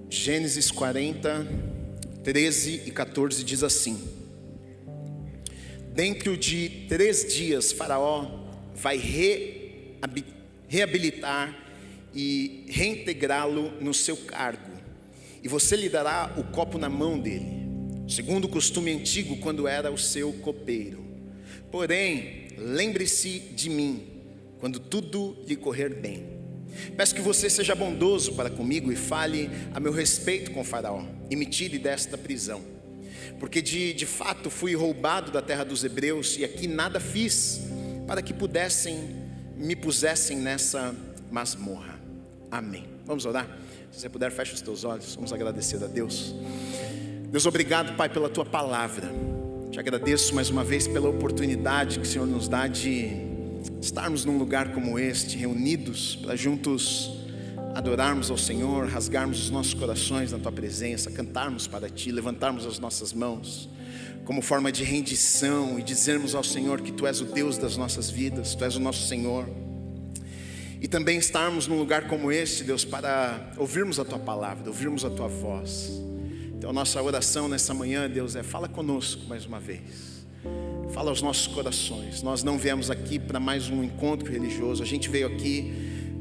Gênesis 40, 13 e 14 diz assim: dentro de 3 dias Faraó vai reabilitar e reintegrá-lo no seu cargo, e você lhe dará o copo na mão dele, segundo o costume antigo quando era o seu copeiro. Porém, lembre-se de mim quando tudo lhe correr bem. Peço que você seja bondoso para comigo e fale a meu respeito com Faraó e me tire desta prisão, porque de fato fui roubado da terra dos hebreus e aqui nada fiz para que me pusessem nessa masmorra. Amém. Vamos orar? Se você puder, feche os teus olhos. Vamos agradecer a Deus. Deus, obrigado, Pai, pela tua palavra. Te agradeço mais uma vez pela oportunidade que o Senhor nos dá de estarmos num lugar como este, reunidos para juntos adorarmos ao Senhor, rasgarmos os nossos corações na tua presença, cantarmos para ti, levantarmos as nossas mãos como forma de rendição e dizermos ao Senhor que tu és o Deus das nossas vidas, tu és o nosso Senhor. E também estarmos num lugar como este, Deus, para ouvirmos a tua palavra, ouvirmos a tua voz. Então nossa oração nessa manhã, Deus, fala conosco mais uma vez. Fala aos nossos corações. Nós não viemos aqui para mais um encontro religioso. A gente veio aqui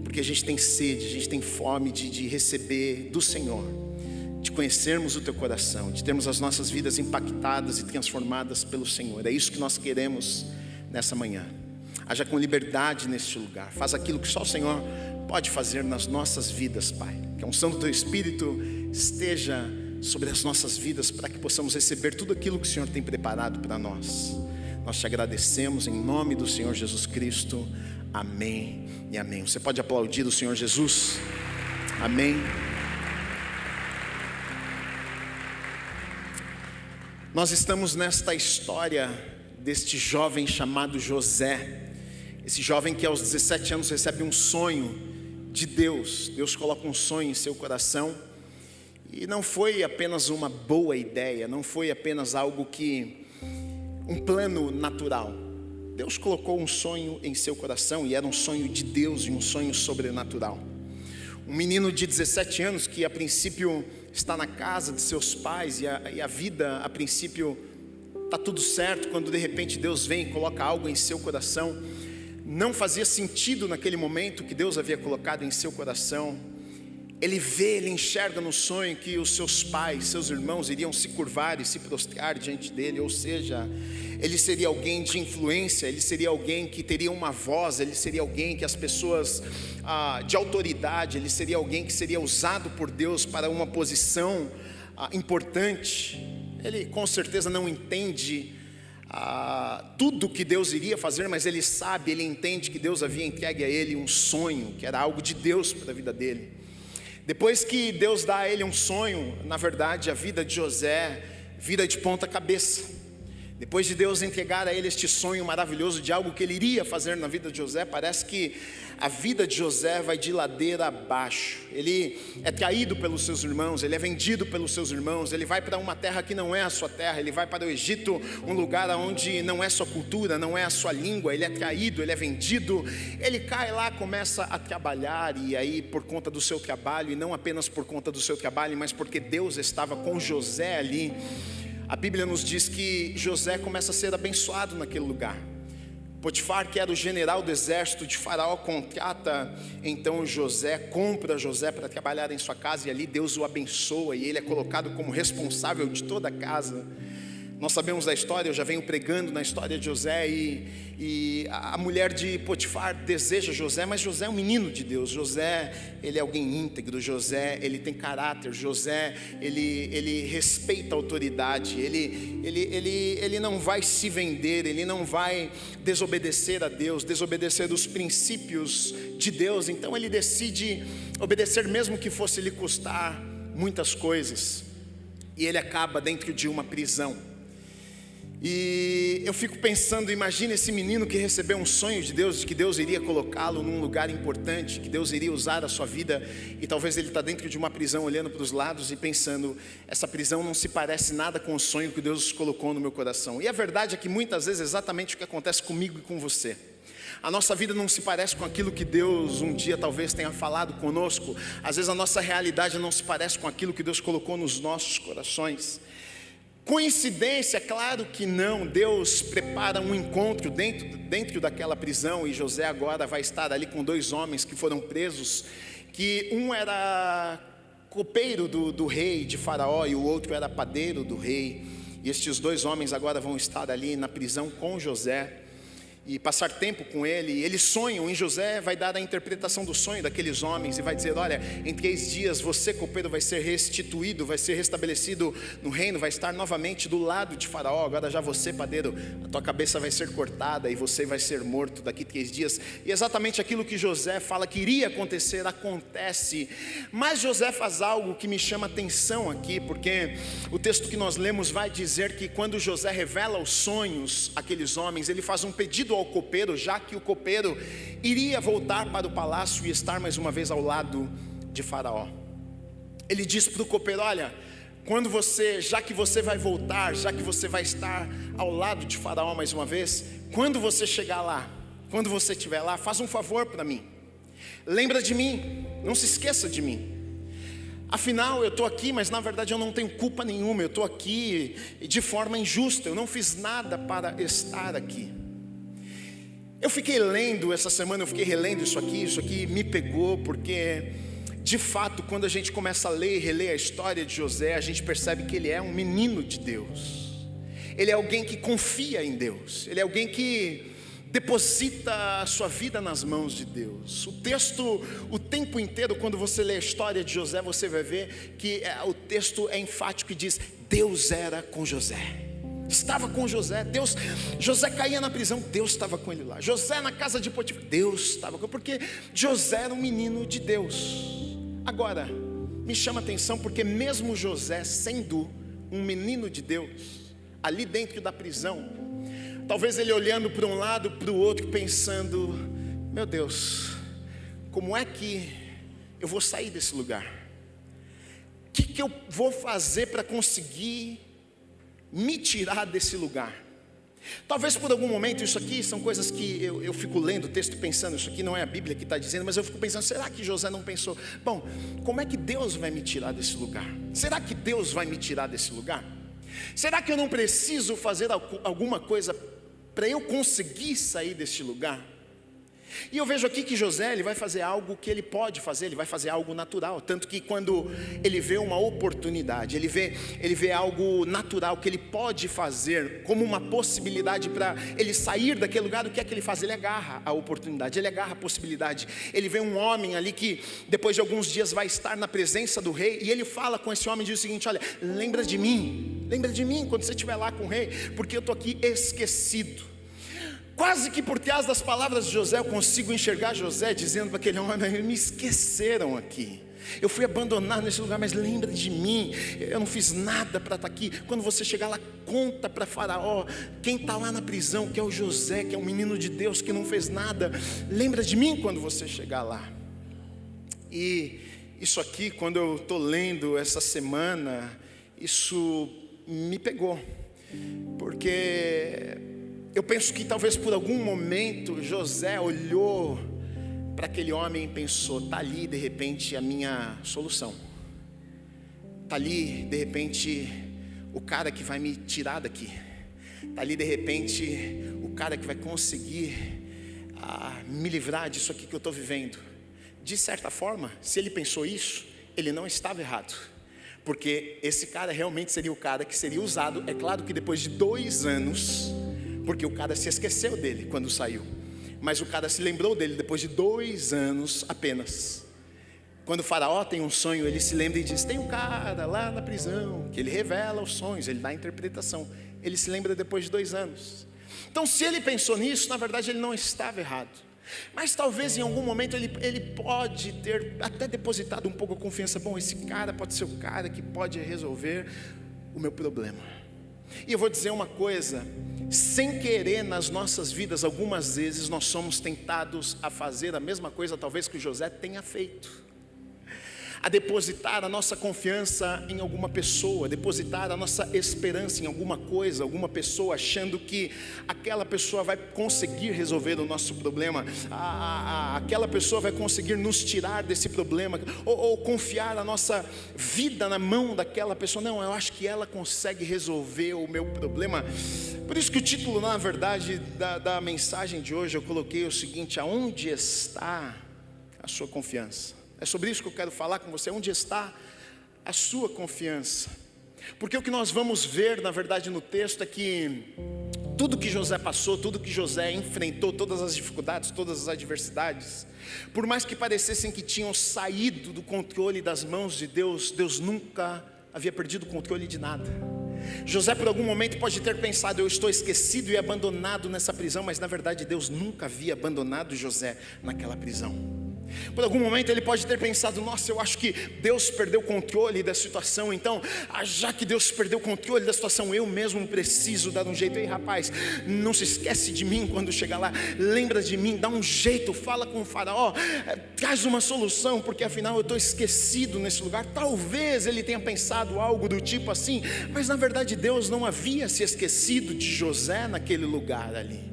porque a gente tem sede, a gente tem fome de receber do Senhor, de conhecermos o teu coração, de termos as nossas vidas impactadas e transformadas pelo Senhor. É isso que nós queremos nessa manhã. Haja com liberdade neste lugar. Faz aquilo que só o Senhor pode fazer nas nossas vidas, Pai. Que a unção do teu Espírito esteja sobre as nossas vidas, para que possamos receber tudo aquilo que o Senhor tem preparado para nós. Nós te agradecemos em nome do Senhor Jesus Cristo. Amém e amém. Você pode aplaudir o Senhor Jesus? Amém. Nós estamos nesta história deste jovem chamado José. Esse jovem que aos 17 anos recebe um sonho de Deus. Deus coloca um sonho em seu coração. E não foi apenas uma boa ideia, não foi apenas um plano natural. Deus colocou um sonho em seu coração e era um sonho de Deus e um sonho sobrenatural. Um menino de 17 anos que a princípio está na casa de seus pais e a vida a princípio está tudo certo, quando de repente Deus vem e coloca algo em seu coração. Não fazia sentido naquele momento que Deus havia colocado em seu coração. Ele enxerga no sonho que os seus pais, seus irmãos iriam se curvar e se prostrar diante dele, ou seja, ele seria alguém de influência, ele seria alguém que teria uma voz, ele seria alguém que as pessoas de autoridade, ele seria alguém que seria usado por Deus para uma posição importante. Ele com certeza não entende tudo que Deus iria fazer, mas ele entende que Deus havia entregue a ele um sonho, que era algo de Deus para a vida dele. Depois que Deus dá a ele um sonho, na verdade a vida de José vira de ponta cabeça. Depois de Deus entregar a ele este sonho maravilhoso de algo que ele iria fazer na vida de José, parece que a vida de José vai de ladeira abaixo. Ele é traído pelos seus irmãos, ele é vendido pelos seus irmãos, ele vai para uma terra que não é a sua terra, ele vai para o Egito, um lugar onde não é sua cultura, não é a sua língua, ele é traído, ele é vendido, ele cai lá, começa a trabalhar, e aí por conta do seu trabalho, e não apenas por conta do seu trabalho, mas porque Deus estava com José ali, a Bíblia nos diz que José começa a ser abençoado naquele lugar. Potifar, que era o general do exército de Faraó, contrata então José, compra José para trabalhar em sua casa, e ali Deus o abençoa e ele é colocado como responsável de toda a casa. Nós sabemos da história, eu já venho pregando na história de José, e a mulher de Potifar deseja José, mas José é um menino de Deus. José, ele é alguém íntegro, José, ele tem caráter, José, ele respeita a autoridade, ele não vai se vender, ele não vai desobedecer a Deus, desobedecer os princípios de Deus. Então ele decide obedecer, mesmo que fosse lhe custar muitas coisas, e ele acaba dentro de uma prisão. E eu fico pensando, imagina esse menino que recebeu um sonho de Deus, de que Deus iria colocá-lo num lugar importante, que Deus iria usar a sua vida, e talvez ele está dentro de uma prisão olhando para os lados e pensando, essa prisão não se parece nada com o sonho que Deus colocou no meu coração. E a verdade é que muitas vezes é exatamente o que acontece comigo e com você. A nossa vida não se parece com aquilo que Deus um dia talvez tenha falado conosco. Às vezes a nossa realidade não se parece com aquilo que Deus colocou nos nossos corações. Coincidência? Claro que não. Deus prepara um encontro dentro daquela prisão, e José agora vai estar ali com 2 homens que foram presos, que um era copeiro do rei de Faraó e o outro era padeiro do rei. E estes 2 homens agora vão estar ali na prisão com José e passar tempo com ele. E eles sonham, e José vai dar a interpretação do sonho daqueles homens e vai dizer: olha, em 3 dias você, copeiro, vai ser restituído, vai ser restabelecido no reino, vai estar novamente do lado de Faraó. Agora já você, padeiro, a tua cabeça vai ser cortada e você vai ser morto daqui 3 dias. E exatamente aquilo que José fala que iria acontecer, acontece. Mas José faz algo que me chama atenção aqui, porque o texto que nós lemos vai dizer que quando José revela os sonhos àqueles homens, ele faz um pedido ao copeiro, já que o copeiro iria voltar para o palácio e estar mais uma vez ao lado de Faraó. Ele diz para o copeiro: olha, já que você vai voltar, já que você vai estar ao lado de Faraó mais uma vez, quando você chegar lá, quando você estiver lá, faz um favor para mim, lembra de mim, não se esqueça de mim. Afinal, eu estou aqui, mas na verdade eu não tenho culpa nenhuma, eu estou aqui de forma injusta, eu não fiz nada para estar aqui. Eu fiquei lendo essa semana, eu fiquei relendo isso aqui me pegou, porque de fato quando a gente começa a ler e reler a história de José, a gente percebe que ele é um menino de Deus. Ele é alguém que confia em Deus, ele é alguém que deposita a sua vida nas mãos de Deus. O texto, o tempo inteiro, quando você lê a história de José, você vai ver que o texto é enfático e diz: Deus era com José. Estava com José. José caía na prisão, Deus estava com ele lá. José na casa de Potifar, Deus estava com ele, porque José era um menino de Deus. Agora, me chama a atenção, porque mesmo José sendo um menino de Deus, ali dentro da prisão, talvez ele olhando para um lado, para o outro, pensando: meu Deus, como é que eu vou sair desse lugar? O que eu vou fazer para conseguir me tirar desse lugar? Talvez por algum momento, isso aqui são coisas que eu fico lendo o texto pensando, isso aqui não é a Bíblia que está dizendo, mas eu fico pensando: será que José não pensou, bom, como é que Deus vai me tirar desse lugar? Será que Deus vai me tirar desse lugar? Será que eu não preciso fazer alguma coisa para eu conseguir sair deste lugar? E eu vejo aqui que José, ele vai fazer algo que ele pode fazer, ele vai fazer algo natural. Tanto que quando ele vê uma oportunidade, ele vê algo natural que ele pode fazer como uma possibilidade para ele sair daquele lugar, o que é que ele faz? Ele agarra a oportunidade, ele agarra a possibilidade. Ele vê um homem ali que depois de alguns dias vai estar na presença do rei, e ele fala com esse homem e diz o seguinte: olha, lembra de mim quando você estiver lá com o rei, porque eu estou aqui esquecido. Quase que por trás das palavras de José eu consigo enxergar José dizendo para aquele homem: me esqueceram aqui, eu fui abandonado nesse lugar, mas lembra de mim, eu não fiz nada para estar aqui. Quando você chegar lá, conta para Faraó quem está lá na prisão, que é o José, que é um menino de Deus que não fez nada. Lembra de mim quando você chegar lá. E isso aqui, quando eu estou lendo essa semana, isso me pegou, porque eu penso que talvez por algum momento José olhou para aquele homem e pensou: está ali de repente a minha solução, está ali de repente o cara que vai me tirar daqui, está ali de repente o cara que vai conseguir me livrar disso aqui que eu estou vivendo. De certa forma, se ele pensou isso, ele não estava errado, porque esse cara realmente seria o cara que seria usado. É claro que depois de 2 anos, porque o cara se esqueceu dele quando saiu, mas o cara se lembrou dele depois de 2 anos apenas. Quando o Faraó tem um sonho, ele se lembra e diz: tem um cara lá na prisão, que ele revela os sonhos, ele dá a interpretação. Ele se lembra depois de 2 anos. Então, se ele pensou nisso, na verdade ele não estava errado. Mas talvez em algum momento ele pode ter até depositado um pouco a confiança: bom, esse cara pode ser o cara que pode resolver o meu problema. E eu vou dizer uma coisa: sem querer nas nossas vidas, algumas vezes nós somos tentados a fazer a mesma coisa talvez que o José tenha feito. a depositar a nossa confiança em alguma pessoa, depositar a nossa esperança em alguma coisa, alguma pessoa, achando que aquela pessoa vai conseguir resolver o nosso problema, aquela pessoa vai conseguir nos tirar desse problema, ou confiar a nossa vida na mão daquela pessoa. Não, eu acho que ela consegue resolver o meu problema. Por isso que o título, na verdade, da mensagem de hoje, eu coloquei o seguinte: aonde está a sua confiança? É sobre isso que eu quero falar com você. Onde está a sua confiança? Porque o que nós vamos ver, na verdade, no texto é que tudo que José passou, tudo que José enfrentou, todas as dificuldades, todas as adversidades, por mais que parecessem que tinham saído do controle das mãos de Deus, Deus nunca havia perdido o controle de nada. José por algum momento pode ter pensado: eu estou esquecido e abandonado nessa prisão, mas na verdade Deus nunca havia abandonado José naquela prisão. Por algum momento ele pode ter pensado: nossa, eu acho que Deus perdeu o controle da situação, então já que Deus perdeu o controle da situação, eu mesmo preciso dar um jeito. Ei rapaz, não se esquece de mim quando chegar lá, lembra de mim, dá um jeito, fala com o faraó, traz uma solução, porque afinal eu estou esquecido nesse lugar. Talvez ele tenha pensado algo do tipo assim, mas na verdade Deus não havia se esquecido de José naquele lugar ali.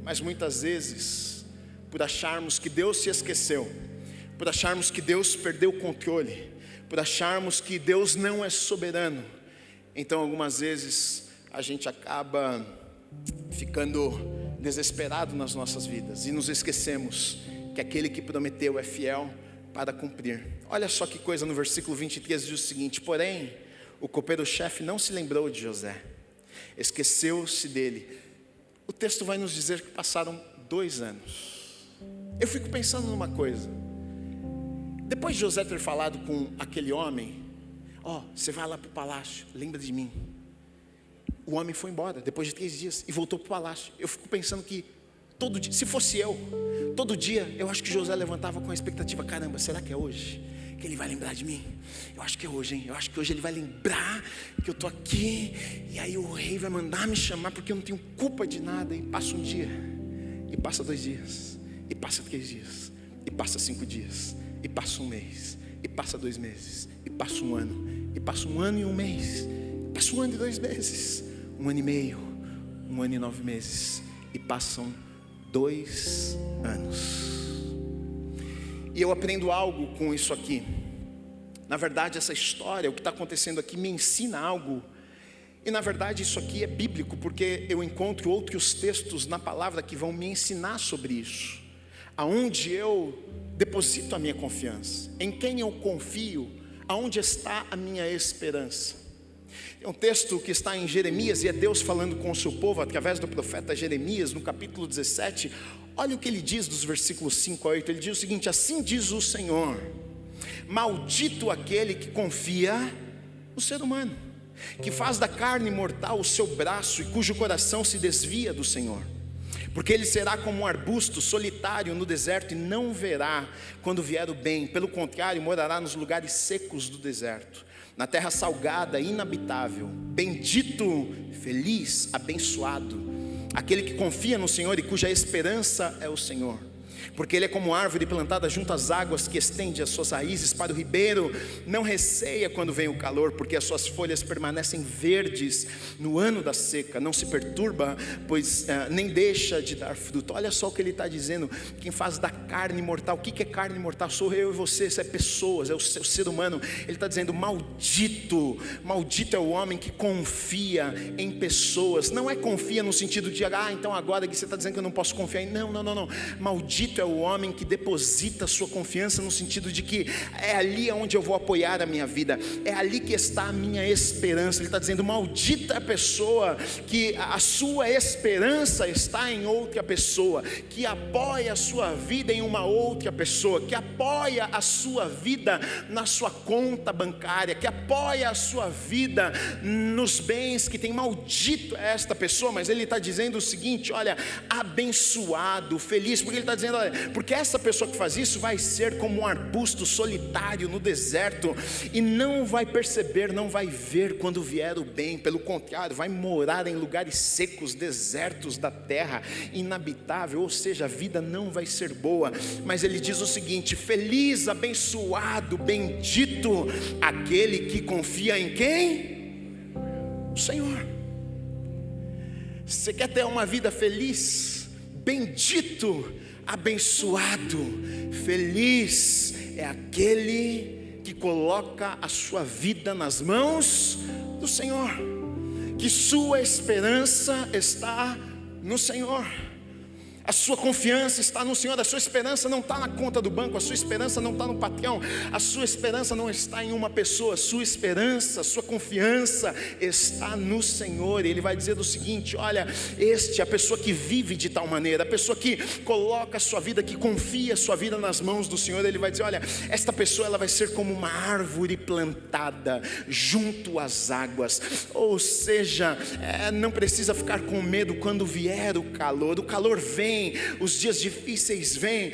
Mas muitas vezes, por acharmos que Deus se esqueceu, por acharmos que Deus perdeu o controle, por acharmos que Deus não é soberano, então algumas vezes a gente acaba ficando desesperado nas nossas vidas e nos esquecemos que aquele que prometeu é fiel para cumprir. Olha só que coisa, no versículo 23 diz o seguinte: porém, o copeiro-chefe não se lembrou de José, esqueceu-se dele. O texto vai nos dizer que passaram 2 anos. Eu fico pensando numa coisa. Depois de José ter falado com aquele homem: você vai lá para o palácio, lembra de mim. O homem foi embora depois de 3 dias e voltou para o palácio. Eu fico pensando que todo dia, se fosse eu, todo dia eu acho que José levantava com a expectativa: caramba, será que é hoje que ele vai lembrar de mim? Eu acho que é hoje, hein? Eu acho que hoje ele vai lembrar que eu estou aqui, e aí o rei vai mandar me chamar, porque eu não tenho culpa de nada. E passa um dia, e passa 2 dias, e passa 3 dias, e passa 5 dias, e passa 1 mês, e passa 2 meses, e passa 1 ano, e passa 1 ano e 1 mês, e passa 1 ano e 2 meses, 1 ano e meio, 1 ano e 9 meses, e passam 2 anos. E eu aprendo algo com isso aqui. Na verdade, essa história, o que está acontecendo aqui, me ensina algo. E na verdade isso aqui é bíblico, porque eu encontro outros textos na palavra que vão me ensinar sobre isso. Aonde eu deposito a minha confiança, em quem eu confio, aonde está a minha esperança. É um texto que está em Jeremias, e é Deus falando com o seu povo através do profeta Jeremias, no capítulo 17. Olha o que ele diz dos versículos 5 a 8. Ele diz o seguinte: assim diz o Senhor: maldito aquele que confia no ser humano, que faz da carne mortal o seu braço e cujo coração se desvia do Senhor. Porque ele será como um arbusto solitário no deserto e não verá quando vier o bem. Pelo contrário, morará nos lugares secos do deserto, na terra salgada e inabitável. Bendito, feliz, abençoado aquele que confia no Senhor e cuja esperança é o Senhor. Porque ele é como árvore plantada junto às águas, que estende as suas raízes para o ribeiro. Não receia quando vem o calor, porque as suas folhas permanecem verdes no ano da seca. Não se perturba, pois nem deixa de dar fruto. Olha só o que ele está dizendo: quem faz da carne mortal. O que é carne mortal? Sou eu e você, isso é pessoas, é o ser humano. Ele está dizendo: maldito, maldito é o homem que confia em pessoas. Não é confia no sentido de, então agora que você está dizendo que eu não posso confiar em... Não. Maldito é o homem que deposita sua confiança no sentido de que é ali onde eu vou apoiar a minha vida, é ali que está a minha esperança. Ele está dizendo: maldita a pessoa que a sua esperança está em outra pessoa, que apoia a sua vida em uma outra pessoa, que apoia a sua vida na sua conta bancária, que apoia a sua vida nos bens que tem. Maldito é esta pessoa. Mas ele está dizendo o seguinte: olha, abençoado, feliz, porque ele está dizendo: olha, olha, porque essa pessoa que faz isso vai ser como um arbusto solitário no deserto, e não vai perceber, não vai ver quando vier o bem. Pelo contrário, vai morar em lugares secos, desertos da terra, inabitável, ou seja, a vida não vai ser boa. Mas ele diz o seguinte: feliz, abençoado, bendito aquele que confia em quem? O Senhor. Você quer ter uma vida feliz? Bendito, abençoado, feliz é aquele que coloca a sua vida nas mãos do Senhor, que sua esperança está no Senhor. A sua confiança está no Senhor. A sua esperança não está na conta do banco. A sua esperança não está no patrão. A sua esperança não está em uma pessoa. A sua esperança, a sua confiança está no Senhor. E Ele vai dizer o seguinte: olha, a pessoa que vive de tal maneira, a pessoa que coloca a sua vida, que confia a sua vida nas mãos do Senhor, Ele vai dizer: olha, esta pessoa ela vai ser como uma árvore plantada junto às águas. Ou seja, não precisa ficar com medo quando vier o calor. O calor vem, os dias difíceis vêm,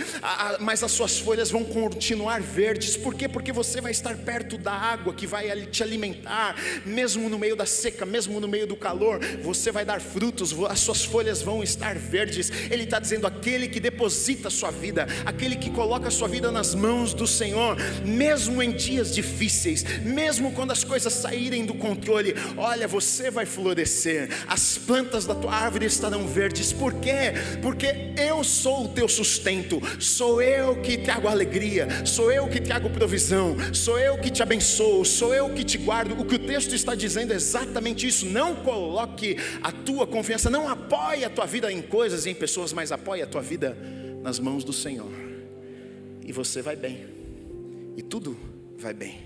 mas as suas folhas vão continuar verdes. Por quê? Porque você vai estar perto da água que vai te alimentar. Mesmo no meio da seca, mesmo no meio do calor, você vai dar frutos, as suas folhas vão estar verdes. Ele está dizendo: aquele que deposita a sua vida, aquele que coloca a sua vida nas mãos do Senhor, mesmo em dias difíceis, mesmo quando as coisas saírem do controle, olha, você vai florescer, as plantas da tua árvore estarão verdes. Por quê? Porque eu sou o teu sustento, sou eu que trago alegria, sou eu que trago provisão, sou eu que te abençoo, sou eu que te guardo. O que o texto está dizendo é exatamente isso. Não coloque a tua confiança, não apoie a tua vida em coisas e em pessoas, mas apoie a tua vida nas mãos do Senhor, e você vai bem, e tudo vai bem.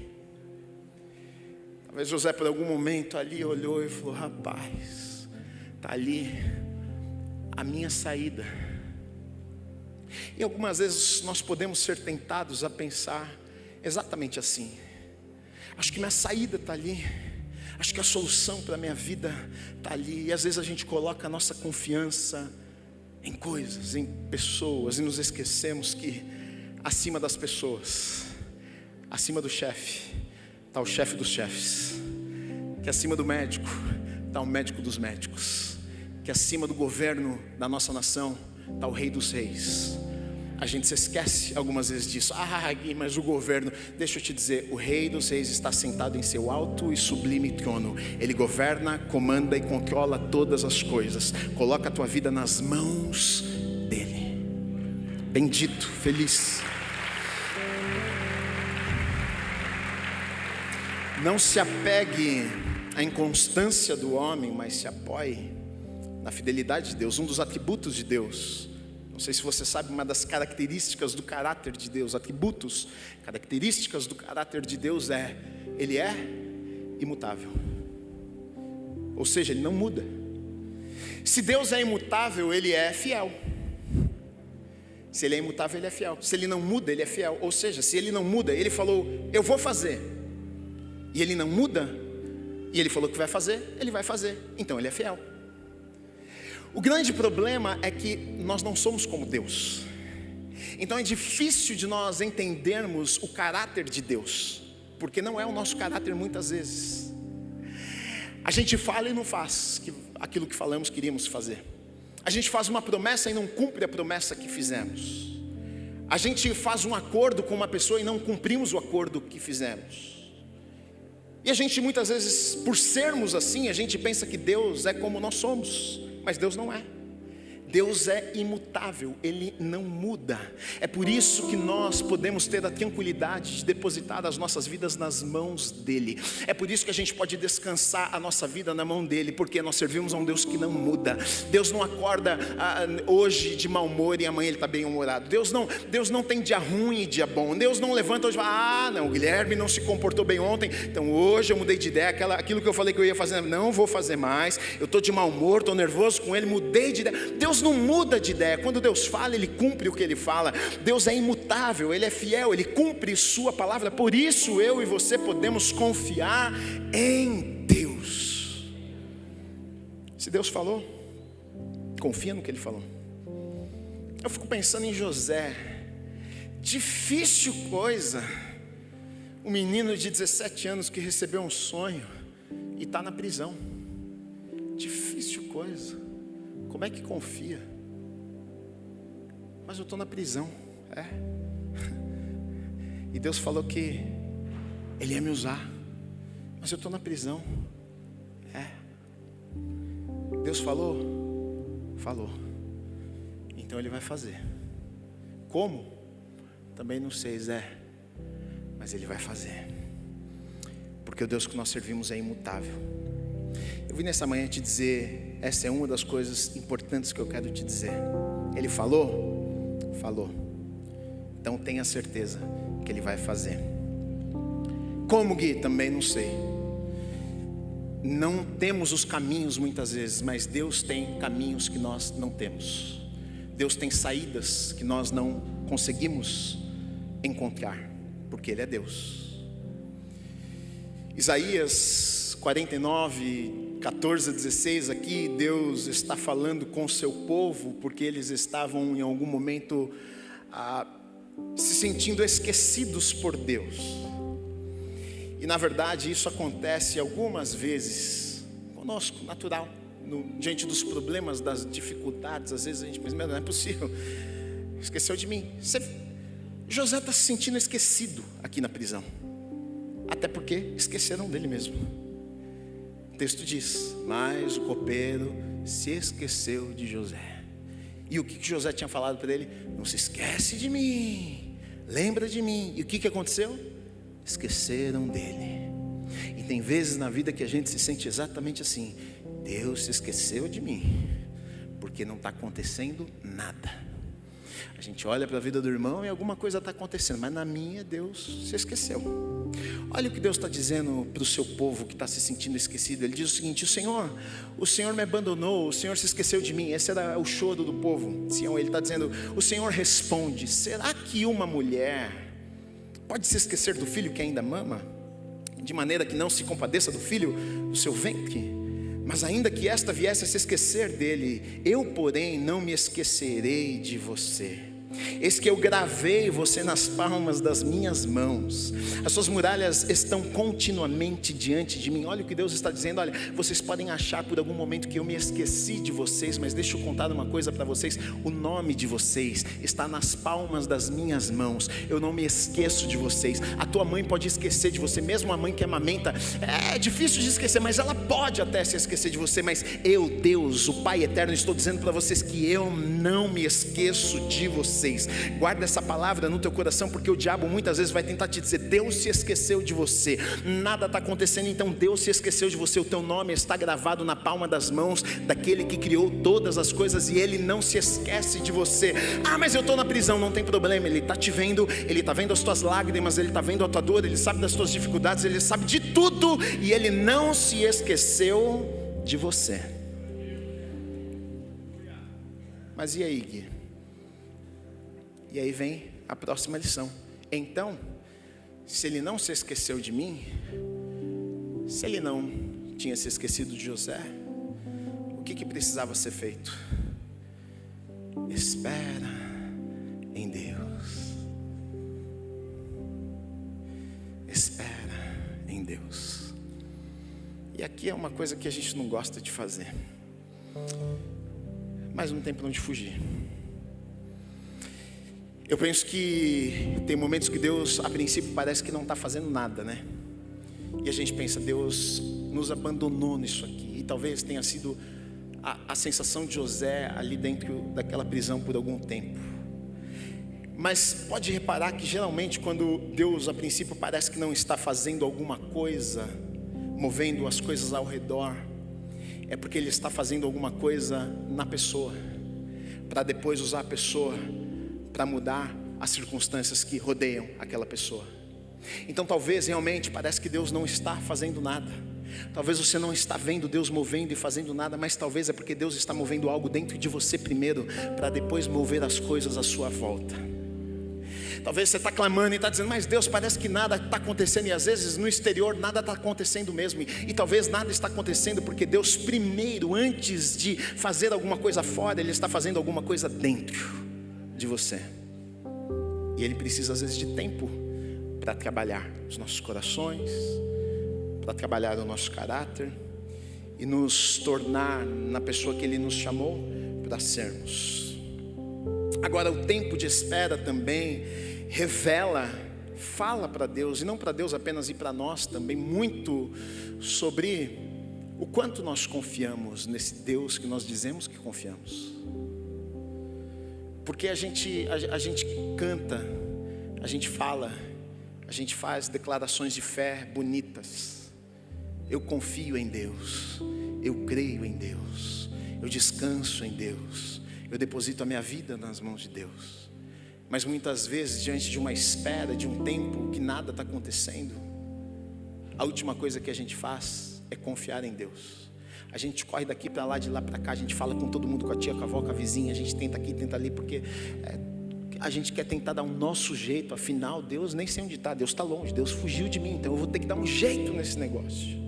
Talvez José por algum momento ali olhou e falou: rapaz, está ali a minha saída. E algumas vezes nós podemos ser tentados a pensar exatamente assim: acho que minha saída está ali, acho que a solução para a minha vida está ali. E às vezes a gente coloca a nossa confiança em coisas, em pessoas, e nos esquecemos que acima das pessoas, acima do chefe, está o chefe dos chefes, que acima do médico está o médico dos médicos, que acima do governo da nossa nação está o Rei dos Reis. A gente se esquece algumas vezes disso. Gui, mas o governo, deixa eu te dizer, o Rei dos Reis está sentado em seu alto e sublime trono. Ele governa, comanda e controla todas as coisas. Coloca a tua vida nas mãos dele. Bendito, feliz. Não se apegue à inconstância do homem, mas se apoie na fidelidade de Deus. Um dos atributos de Deus, não sei se você sabe, uma das características do caráter de Deus, características do caráter de Deus Ele é imutável. Ou seja, Ele não muda. Se Deus é imutável, Ele é fiel. Se Ele é imutável, Ele é fiel. Se Ele não muda, Ele é fiel. Ou seja, se Ele não muda, Ele falou: eu vou fazer, e Ele não muda, e Ele falou que vai fazer, Ele vai fazer. Então Ele é fiel. O grande problema é que nós não somos como Deus. Então é difícil de nós entendermos o caráter de Deus, porque não é o nosso caráter muitas vezes. A gente fala e não faz aquilo que falamos que iríamos fazer. A gente faz uma promessa e não cumpre a promessa que fizemos. A gente faz um acordo com uma pessoa e não cumprimos o acordo que fizemos. E a gente muitas vezes, por sermos assim, a gente pensa que Deus é como nós somos. Mas Deus não é. Deus é imutável, Ele não muda. É por isso que nós podemos ter a tranquilidade de depositar as nossas vidas nas mãos dEle. É por isso que a gente pode descansar a nossa vida na mão dEle, porque nós servimos a um Deus que não muda. Deus não acorda hoje de mau humor e amanhã Ele está bem humorado. Deus não tem dia ruim e dia bom. Deus não levanta hoje e fala: não, o Guilherme não se comportou bem ontem, então hoje eu mudei de ideia, aquilo que eu falei que eu ia fazer, não vou fazer mais. Eu estou de mau humor, estou nervoso com ele, mudei de ideia. Deus não muda de ideia. Quando Deus fala, Ele cumpre o que Ele fala. Deus é imutável, Ele é fiel, Ele cumpre sua palavra. Por isso eu e você podemos confiar em Deus. Se Deus falou, confia no que Ele falou. Eu fico pensando em José. Difícil coisa, um menino de 17 anos que recebeu um sonho e está na prisão. Difícil coisa. Como é que confia? Mas eu estou na prisão. E Deus falou que Ele ia me usar. Mas eu estou na prisão. Deus falou? Falou. Então Ele vai fazer. Como? Também não sei, Zé. Mas Ele vai fazer. Porque o Deus que nós servimos é imutável. Eu vim nessa manhã te dizer, essa é uma das coisas importantes que eu quero te dizer. Ele falou? Falou. Então tenha certeza que Ele vai fazer. Como, Gui? Também não sei. Não temos os caminhos muitas vezes, mas Deus tem caminhos que nós não temos. Deus tem saídas que nós não conseguimos encontrar, porque Ele é Deus. Isaías 49, 14 a 16, aqui Deus está falando com o seu povo, porque eles estavam em algum momento se sentindo esquecidos por Deus. E na verdade isso acontece algumas vezes conosco, natural, diante dos problemas, das dificuldades. Às vezes a gente pensa, não é possível, esqueceu de mim. José está se sentindo esquecido aqui na prisão, até porque esqueceram dele mesmo. O texto diz, mas o copeiro se esqueceu de José. E o que José tinha falado para ele? Não se esquece de mim, lembra de mim. E o que aconteceu? Esqueceram dele. E tem vezes na vida que a gente se sente exatamente assim: Deus se esqueceu de mim, porque não está acontecendo nada. A gente olha para a vida do irmão e alguma coisa está acontecendo, mas na minha Deus se esqueceu. Olha o que Deus está dizendo para o seu povo que está se sentindo esquecido. Ele diz o seguinte: o Senhor me abandonou, o Senhor se esqueceu de mim. Esse era o choro do povo. Ele está dizendo, o Senhor responde: será que uma mulher pode se esquecer do filho que ainda mama, de maneira que não se compadeça do filho do seu ventre? Mas ainda que esta viesse a se esquecer dele, eu porém não me esquecerei de você. Eis que eu gravei você nas palmas das minhas mãos. As suas muralhas estão continuamente diante de mim. Olha o que Deus está dizendo. Olha, vocês podem achar por algum momento que eu me esqueci de vocês, mas deixa eu contar uma coisa para vocês. O nome de vocês está nas palmas das minhas mãos. Eu não me esqueço de vocês. A tua mãe pode esquecer de você, mesmo a mãe que amamenta. É difícil de esquecer, mas ela pode até se esquecer de você. Mas eu, Deus, o Pai eterno, estou dizendo para vocês que eu não me esqueço de vocês. Guarda essa palavra no teu coração, porque o diabo muitas vezes vai tentar te dizer: Deus se esqueceu de você, nada está acontecendo. Então Deus se esqueceu de você. O teu nome está gravado na palma das mãos daquele que criou todas as coisas, e Ele não se esquece de você. Mas eu estou na prisão, não tem problema. Ele está te vendo, Ele está vendo as tuas lágrimas, Ele está vendo a tua dor, Ele sabe das tuas dificuldades, Ele sabe de tudo, e Ele não se esqueceu de você. Mas e aí, Gui? E aí vem a próxima lição. Então, se Ele não se esqueceu de mim, se Ele não tinha se esquecido de José, o que precisava ser feito? Espera em Deus. Espera em Deus. E aqui é uma coisa que a gente não gosta de fazer, mas não tem para onde fugir. Eu penso que tem momentos que Deus, a princípio, parece que não está fazendo nada, né? E a gente pensa, Deus nos abandonou nisso aqui. E talvez tenha sido a sensação de José ali dentro daquela prisão por algum tempo. Mas pode reparar que geralmente quando Deus, a princípio, parece que não está fazendo alguma coisa, movendo as coisas ao redor, é porque Ele está fazendo alguma coisa na pessoa, para depois usar a pessoa para mudar as circunstâncias que rodeiam aquela pessoa. Então talvez realmente parece que Deus não está fazendo nada. Talvez você não está vendo Deus movendo e fazendo nada, mas talvez é porque Deus está movendo algo dentro de você primeiro, para depois mover as coisas à sua volta. Talvez você está clamando e está dizendo, mas Deus, parece que nada está acontecendo. E às vezes no exterior nada está acontecendo mesmo. E talvez nada está acontecendo porque Deus primeiro, antes de fazer alguma coisa fora, Ele está fazendo alguma coisa dentro. de você. E Ele precisa às vezes de tempo para trabalhar os nossos corações, para trabalhar o nosso caráter e nos tornar na pessoa que Ele nos chamou para sermos. Agora, o tempo de espera também fala para Deus, e não para Deus apenas, e para nós também, muito sobre o quanto nós confiamos nesse Deus que nós dizemos que confiamos. Porque a gente canta, a gente fala, a gente faz declarações de fé bonitas. Eu confio em Deus, eu creio em Deus, eu descanso em Deus, eu deposito a minha vida nas mãos de Deus. Mas muitas vezes, diante de uma espera, de um tempo que nada está acontecendo, a última coisa que a gente faz é confiar em Deus. A gente corre daqui para lá, de lá para cá, a gente fala com todo mundo, com a tia, com a avó, com a vizinha, a gente tenta aqui, tenta ali, porque a gente quer tentar dar um nosso jeito. Afinal, Deus nem sei onde está, Deus está longe, Deus fugiu de mim, então eu vou ter que dar um jeito nesse negócio.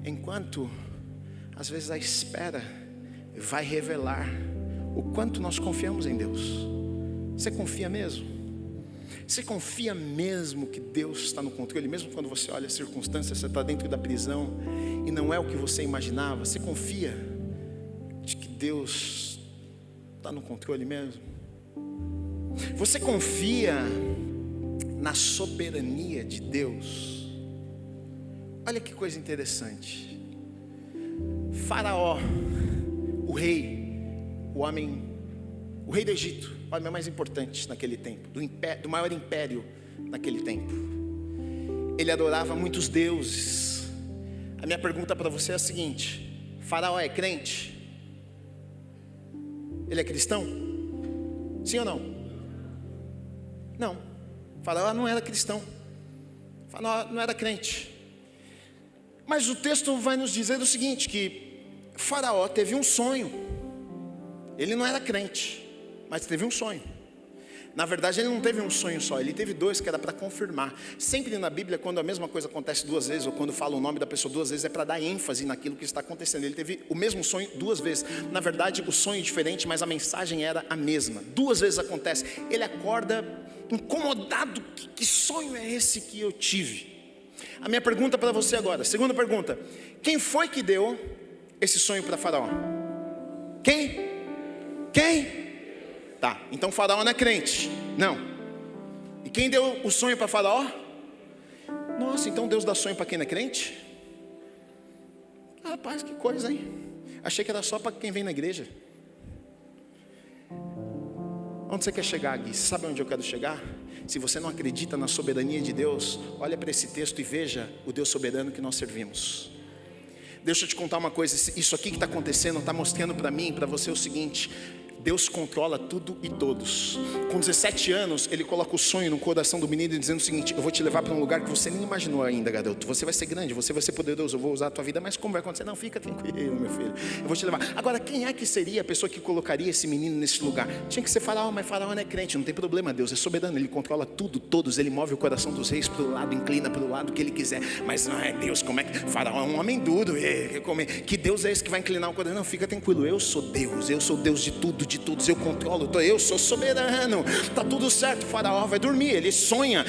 Enquanto, às vezes a espera vai revelar o quanto nós confiamos em Deus. Você confia mesmo? Você confia mesmo que Deus está no controle? Mesmo quando você olha as circunstâncias, você está dentro da prisão e não é o que você imaginava. Você confia de que Deus está no controle mesmo? Você confia na soberania de Deus? Olha que coisa interessante. Faraó, o rei do Egito, o homem mais importante naquele tempo, do maior império naquele tempo. Ele adorava muitos deuses. A minha pergunta para você é a seguinte: Faraó é crente? Ele é cristão? Sim ou não? Não. Faraó não era cristão. Faraó não era crente. Mas o texto vai nos dizer o seguinte, que Faraó teve um sonho. Ele não era crente, mas teve um sonho. Na verdade, ele não teve um sonho só, ele teve dois, que era para confirmar. Sempre na Bíblia, quando a mesma coisa acontece duas vezes, ou quando fala o nome da pessoa duas vezes, é para dar ênfase naquilo que está acontecendo. Ele teve o mesmo sonho duas vezes. Na verdade, o sonho é diferente, mas a mensagem era a mesma. Duas vezes acontece. Ele acorda incomodado. Que sonho é esse que eu tive? A minha pergunta para você agora, segunda pergunta: quem foi que deu esse sonho para Faraó? Quem? Tá, então Faraó não é crente. Não. E quem deu o sonho para Faraó? Nossa, então Deus dá sonho para quem não é crente? Rapaz, que coisa, hein? Achei que era só para quem vem na igreja. Onde você quer chegar, Gui? Você sabe onde eu quero chegar? Se você não acredita na soberania de Deus, olha para esse texto e veja o Deus soberano que nós servimos. Deixa eu te contar uma coisa, isso aqui que está acontecendo está mostrando para mim e para você o seguinte: Deus controla tudo e todos. Com 17 anos, ele coloca o sonho no coração do menino, dizendo o seguinte: eu vou te levar para um lugar que você nem imaginou ainda, garoto. Você vai ser grande, você vai ser poderoso, eu vou usar a tua vida. Mas como vai acontecer? Não, fica tranquilo, meu filho, eu vou te levar. Agora, quem é que seria a pessoa que colocaria esse menino nesse lugar? Tinha que ser Faraó, mas Faraó não é crente. Não tem problema, Deus é soberano, ele controla tudo, todos. Ele move o coração dos reis para o lado, inclina para o lado que ele quiser. Mas não é Deus, como é que... Faraó é um homem duro, que Deus é esse que vai inclinar o coração? Não, fica tranquilo, eu sou Deus de tudo, de todos, eu controlo, eu sou soberano, tá tudo certo. Faraó vai dormir, ele sonha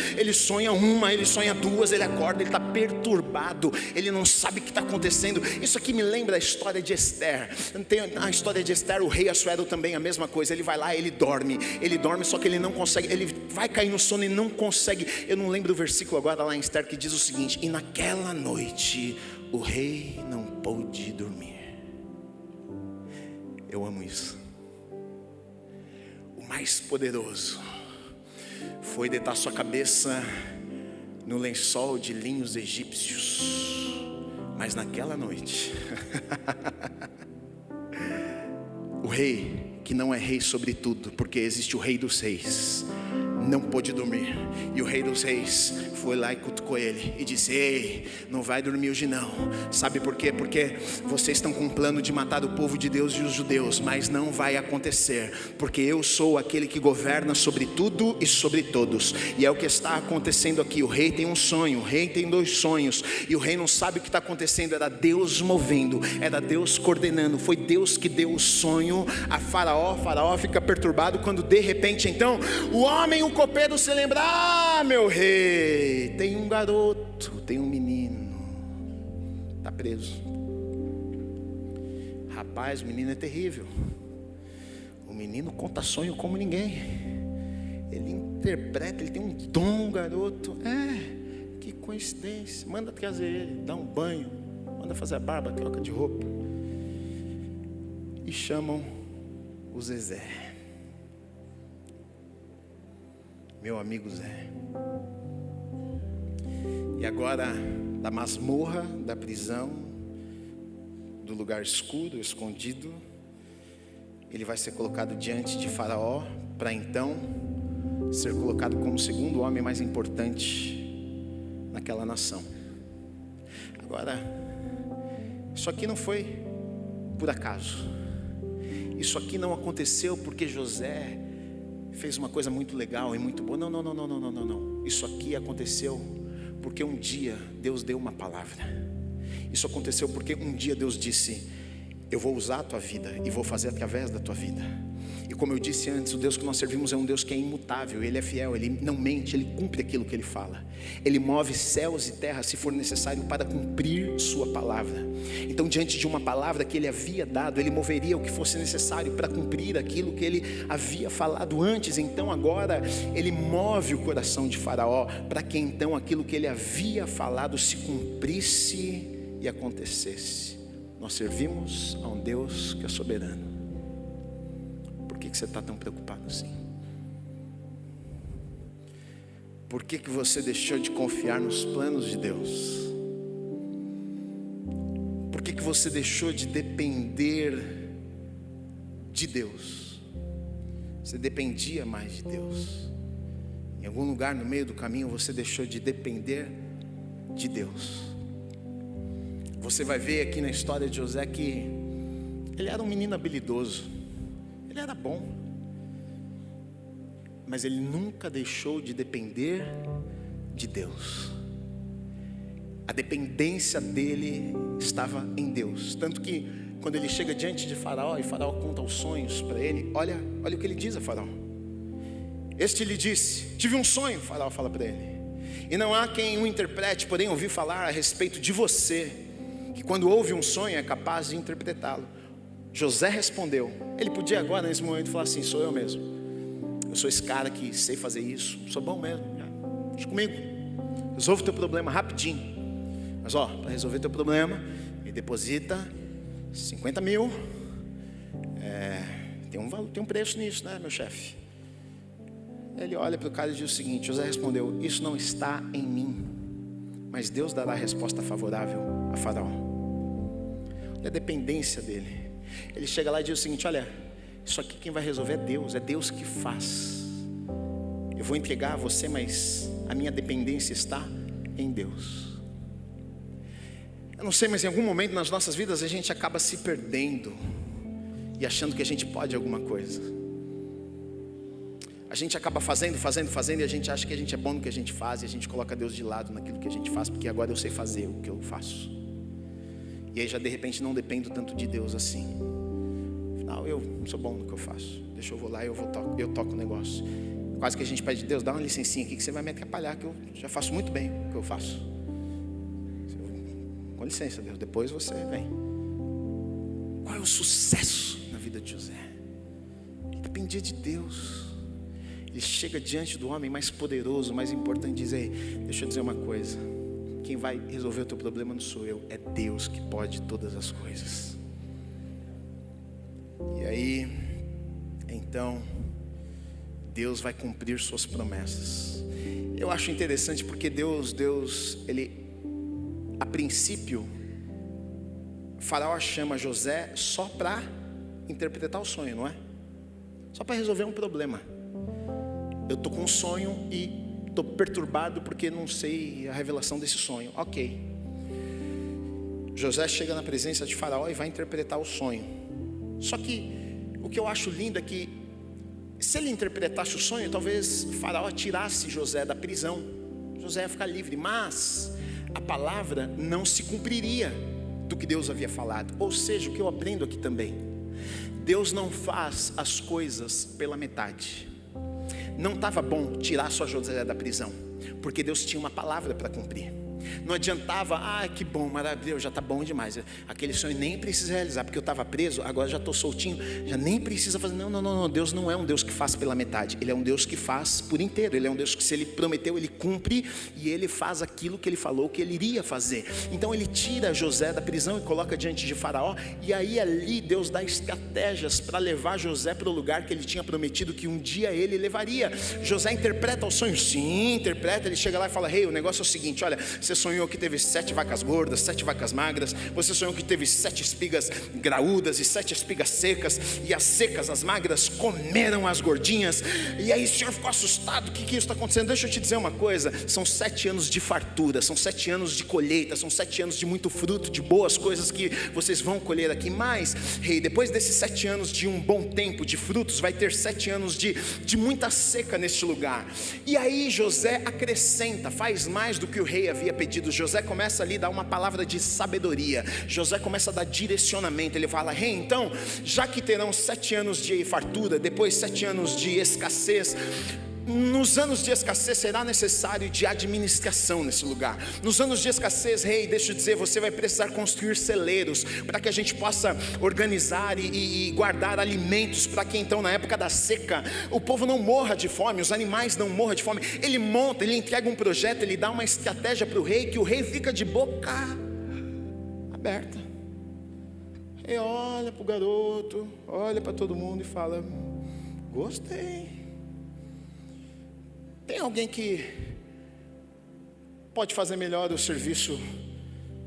uma, ele sonha duas, ele acorda, ele está perturbado, ele não sabe o que está acontecendo. Isso aqui me lembra a história de Esther. Tem a história de Esther, o rei Assuero também, a mesma coisa. Ele vai lá, ele dorme, só que ele não consegue, ele vai cair no sono e não consegue. Eu não lembro o versículo agora lá em Esther, que diz o seguinte: e naquela noite o rei não pôde dormir. Eu amo isso. O mais poderoso foi deitar sua cabeça no lençol de linhos egípcios. Mas naquela noite o rei, que não é rei sobre tudo, porque existe o rei dos reis, não pôde dormir. E o rei dos reis foi lá e cutucou ele e disse: ei, não vai dormir hoje não. Sabe por quê? Porque vocês estão com um plano de matar o povo de Deus e os judeus, mas não vai acontecer, porque eu sou aquele que governa sobre tudo e sobre todos. E é o que está acontecendo aqui. O rei tem um sonho, o rei tem 2 sonhos, e o rei não sabe o que está acontecendo. Era Deus movendo, era Deus coordenando. Foi Deus que deu o sonho a Faraó. Faraó fica perturbado quando de repente então o homem, o copeiro, se lembra: ah, meu rei, tem um garoto, tem um menino, está preso. Rapaz, o menino é terrível. O menino conta sonho como ninguém. Ele interpreta, ele tem um dom, garoto. Que coincidência. Manda trazer ele, dá um banho, manda fazer a barba, troca de roupa. E chamam o Zezé. Meu amigo Zé. E agora, da masmorra, da prisão, do lugar escuro, escondido, ele vai ser colocado diante de Faraó, para então ser colocado como o 2º homem mais importante naquela nação. Agora, isso aqui não foi por acaso. Isso aqui não aconteceu porque José fez uma coisa muito legal e muito boa. Não. Isso aqui aconteceu porque um dia Deus deu uma palavra. Isso aconteceu porque um dia Deus disse: eu vou usar a tua vida e vou fazer através da tua vida. E como eu disse antes, o Deus que nós servimos é um Deus que é imutável. Ele é fiel, Ele não mente, Ele cumpre aquilo que Ele fala. Ele move céus e terra se for necessário para cumprir sua palavra. Então, diante de uma palavra que Ele havia dado, Ele moveria o que fosse necessário para cumprir aquilo que Ele havia falado antes. Então agora Ele move o coração de Faraó para que então aquilo que Ele havia falado se cumprisse e acontecesse. Nós servimos a um Deus que é soberano. Por que você está tão preocupado assim? Por que você deixou de confiar nos planos de Deus? Por que você deixou de depender de Deus? Você dependia mais de Deus. Em algum lugar no meio do caminho você deixou de depender de Deus. Você vai ver aqui na história de José que ele era um menino habilidoso. Ele era bom, mas ele nunca deixou de depender de Deus. A dependência dele estava em Deus. Tanto que quando ele chega diante de Faraó e Faraó conta os sonhos para ele, olha o que ele diz a Faraó. Este lhe disse: tive um sonho, Faraó fala para ele, e não há quem o interprete, porém ouvi falar a respeito de você, que quando ouve um sonho é capaz de interpretá-lo. José respondeu. Ele podia agora nesse momento falar assim: sou eu mesmo, eu sou esse cara que sei fazer isso, sou bom mesmo, deixa comigo, resolve o teu problema rapidinho. Mas para resolver teu problema, me deposita 50 mil. Tem um preço nisso, né, meu chefe? Ele olha para o cara e diz o seguinte: José respondeu: isso não está em mim, mas Deus dará a resposta favorável a Faraó. Olha a dependência dele. Ele chega lá e diz o seguinte: olha, isso aqui quem vai resolver é Deus que faz. Eu vou entregar a você, mas a minha dependência está em Deus. Eu não sei, mas em algum momento nas nossas vidas a gente acaba se perdendo e achando que a gente pode alguma coisa. A gente acaba fazendo e a gente acha que a gente é bom no que a gente faz, e a gente coloca Deus de lado naquilo que a gente faz, porque agora eu sei fazer o que eu faço. E aí já de repente não dependo tanto de Deus assim. Afinal, eu sou bom no que eu faço. Deixa eu vou lá e eu toco o negócio. Quase que a gente pede a Deus: dá uma licencinha aqui que você vai me atrapalhar, que eu já faço muito bem o que eu faço. Com licença, Deus, depois você vem. Qual é o sucesso na vida de José? Ele dependia de Deus. Ele chega diante do homem mais poderoso, mais importante, e diz: ei, deixa eu dizer uma coisa, quem vai resolver o teu problema não sou eu, é Deus que pode todas as coisas. E aí, então, Deus vai cumprir suas promessas. Eu acho interessante porque Deus, ele, a princípio, Faraó chama José só para interpretar o sonho, não é? Só para resolver um problema. eu estou com um sonho e estou perturbado porque não sei a revelação desse sonho. Ok. José chega na presença de Faraó e vai interpretar o sonho. Só que o que eu acho lindo é que, se ele interpretasse o sonho, talvez Faraó tirasse José da prisão. José ia ficar livre, mas a palavra não se cumpriria do que Deus havia falado. Ou seja, o que eu aprendo aqui também: Deus não faz as coisas pela metade. Não estava bom tirar só José da prisão, porque Deus tinha uma palavra para cumprir. Não adiantava, que bom, maravilhoso, já está bom demais. Aquele sonho nem precisa realizar, porque eu estava preso, agora já estou soltinho, já nem precisa fazer. Não, Deus não é um Deus que faz pela metade. Ele é um Deus que faz por inteiro. Ele é um Deus que, se Ele prometeu, Ele cumpre, e Ele faz aquilo que Ele falou que Ele iria fazer. Então Ele tira José da prisão e coloca diante de Faraó, e aí ali Deus dá estratégias para levar José para o lugar que Ele tinha prometido que um dia Ele levaria. José interpreta o sonho, sim, interpreta. Ele chega lá e fala: o negócio é o seguinte, olha, você sonhou que teve 7 vacas gordas, 7 vacas magras. Você sonhou que teve 7 espigas graúdas e 7 espigas secas, e as secas, as magras, comeram as gordinhas. E aí o senhor ficou assustado. O que isso está acontecendo? Deixa eu te dizer uma coisa: são 7 anos de fartura, são 7 anos de colheita, são 7 anos de muito fruto, de boas coisas que vocês vão colher aqui. Mas, depois desses 7 anos de um bom tempo de frutos, vai ter 7 anos de muita seca neste lugar. E aí José acrescenta, faz mais do que o rei havia pedido. José começa ali a dar uma palavra de sabedoria. José começa a dar direcionamento. Ele fala: então, já que terão 7 anos de fartura, depois 7 anos de escassez, nos anos de escassez será necessário de administração nesse lugar. Nos anos de escassez, deixa eu dizer, você vai precisar construir celeiros, para que a gente possa organizar e guardar alimentos, para que então na época da seca, o povo não morra de fome, os animais não morram de fome. Ele monta, ele entrega um projeto, ele dá uma estratégia para o rei, que o rei fica de boca aberta. E olha para o garoto, olha para todo mundo e fala: gostei. Tem alguém que pode fazer melhor o serviço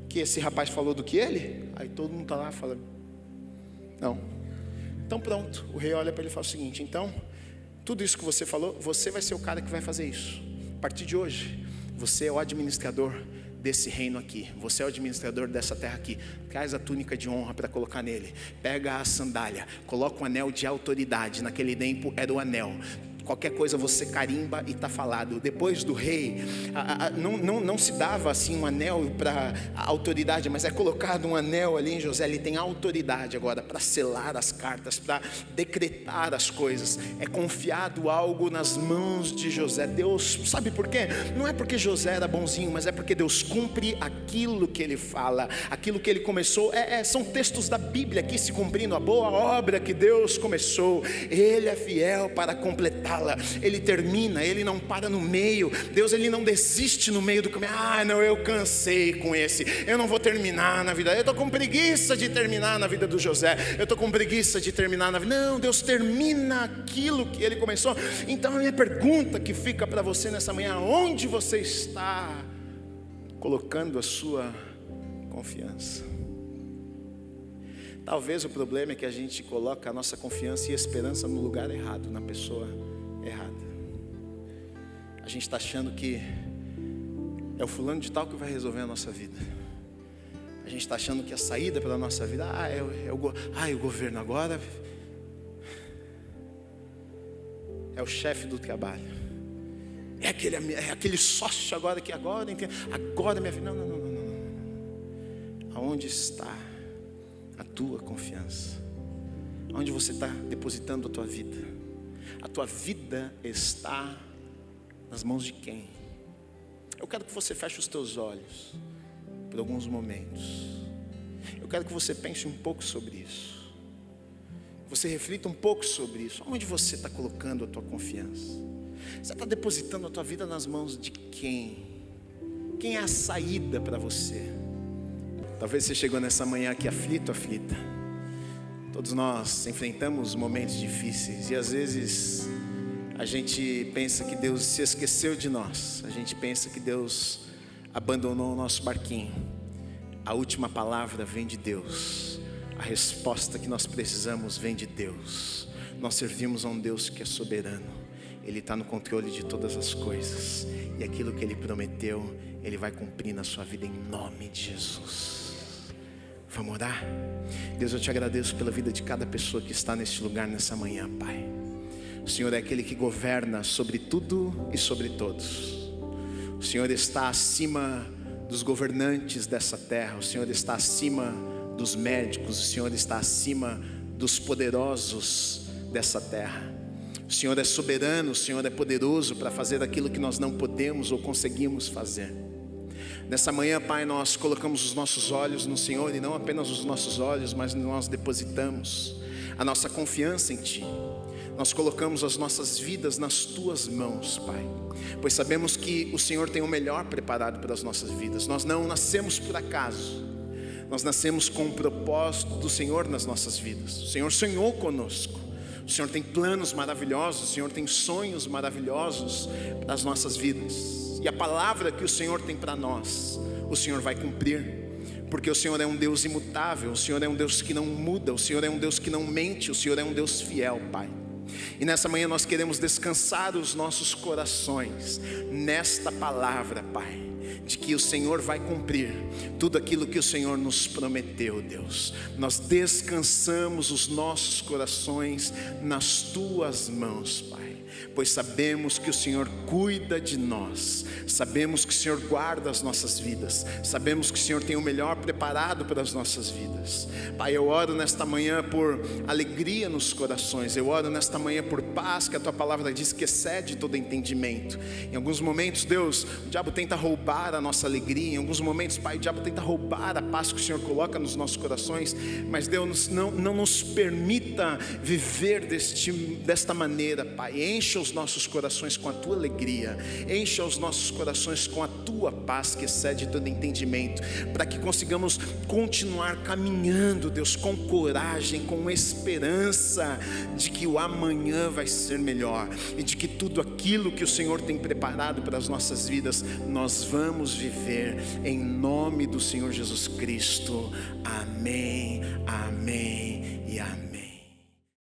que esse rapaz falou do que ele? Aí todo mundo está lá e fala: não. Então pronto, o rei olha para ele e fala o seguinte: então, tudo isso que você falou, você vai ser o cara que vai fazer isso. A partir de hoje, você é o administrador desse reino aqui, você é o administrador dessa terra aqui. Traz a túnica de honra para colocar nele, pega a sandália, coloca o anel de autoridade. Naquele tempo era o anel. Qualquer coisa você carimba e está falado. Depois do rei, não se dava assim um anel para a autoridade, mas é colocado um anel ali em José. Ele tem autoridade agora para selar as cartas, para decretar as coisas. É confiado algo nas mãos de José. Deus, sabe por quê? Não é porque José era bonzinho, mas é porque Deus cumpre aquilo que ele fala, aquilo que ele começou. São textos da Bíblia aqui se cumprindo. A boa obra que Deus começou, Ele é fiel para completar. Ele termina, Ele não para no meio. Deus, Ele não desiste no meio do caminho. Não, eu cansei com esse, eu não vou terminar na vida. Eu estou com preguiça de terminar na vida do José, eu estou com preguiça de terminar na vida. Não, Deus termina aquilo que Ele começou. Então a minha pergunta que fica para você nessa manhã: onde você está colocando a sua confiança? Talvez o problema é que a gente coloca a nossa confiança e esperança no lugar errado, na pessoa errada. A gente está achando que é o fulano de tal que vai resolver a nossa vida. A gente está achando que a saída para a nossa vida o governo agora é o chefe do trabalho, é aquele sócio agora que agora minha vida. Não. Aonde está a tua confiança? Onde você está depositando a tua vida? A tua vida está nas mãos de quem? Eu quero que você feche os teus olhos por alguns momentos. Eu quero que você pense um pouco sobre isso. Você reflita um pouco sobre isso. Onde você está colocando a tua confiança? Você está depositando a tua vida nas mãos de quem? Quem é a saída para você? Talvez você chegou nessa manhã aqui aflito, aflita. Todos nós enfrentamos momentos difíceis, e às vezes a gente pensa que Deus se esqueceu de nós. A gente pensa que Deus abandonou o nosso barquinho. A última palavra vem de Deus. A resposta que nós precisamos vem de Deus. Nós servimos a um Deus que é soberano. Ele está no controle de todas as coisas, e aquilo que Ele prometeu, Ele vai cumprir na sua vida em nome de Jesus. Vamos orar? Deus, eu te agradeço pela vida de cada pessoa que está neste lugar nessa manhã, Pai. O Senhor é aquele que governa sobre tudo e sobre todos. O Senhor está acima dos governantes dessa terra. O Senhor está acima dos médicos. O Senhor está acima dos poderosos dessa terra. O Senhor é soberano, o Senhor é poderoso para fazer aquilo que nós não podemos ou conseguimos fazer. Nessa manhã, Pai, nós colocamos os nossos olhos no Senhor, e não apenas os nossos olhos, mas nós depositamos a nossa confiança em Ti. Nós colocamos as nossas vidas nas Tuas mãos, Pai, pois sabemos que o Senhor tem o melhor preparado para as nossas vidas. Nós não nascemos por acaso, nós nascemos com o propósito do Senhor nas nossas vidas. O Senhor sonhou conosco, o Senhor tem planos maravilhosos, o Senhor tem sonhos maravilhosos para as nossas vidas. E a palavra que o Senhor tem para nós, o Senhor vai cumprir. Porque o Senhor é um Deus imutável, o Senhor é um Deus que não muda, o Senhor é um Deus que não mente, o Senhor é um Deus fiel, Pai. E nessa manhã nós queremos descansar os nossos corações nesta palavra, Pai, de que o Senhor vai cumprir tudo aquilo que o Senhor nos prometeu, Deus. Nós descansamos os nossos corações nas Tuas mãos, Pai, pois sabemos que o Senhor cuida de nós, sabemos que o Senhor guarda as nossas vidas, sabemos que o Senhor tem o melhor preparado para as nossas vidas. Pai, eu oro nesta manhã por alegria nos corações, eu oro nesta manhã por paz, que a Tua palavra diz que excede todo entendimento. Em alguns momentos, Deus, o diabo tenta roubar a nossa alegria, em alguns momentos, Pai, o diabo tenta roubar a paz que o Senhor coloca nos nossos corações, mas Deus, não nos permita viver desta maneira, Pai. Encha os nossos corações com a Tua alegria, encha os nossos corações com a Tua paz que excede todo entendimento, para que consigamos continuar caminhando, Deus, com coragem, com esperança de que o amanhã vai ser melhor, e de que tudo aquilo que o Senhor tem preparado para as nossas vidas, nós vamos viver em nome do Senhor Jesus Cristo. Amém, amém e amém.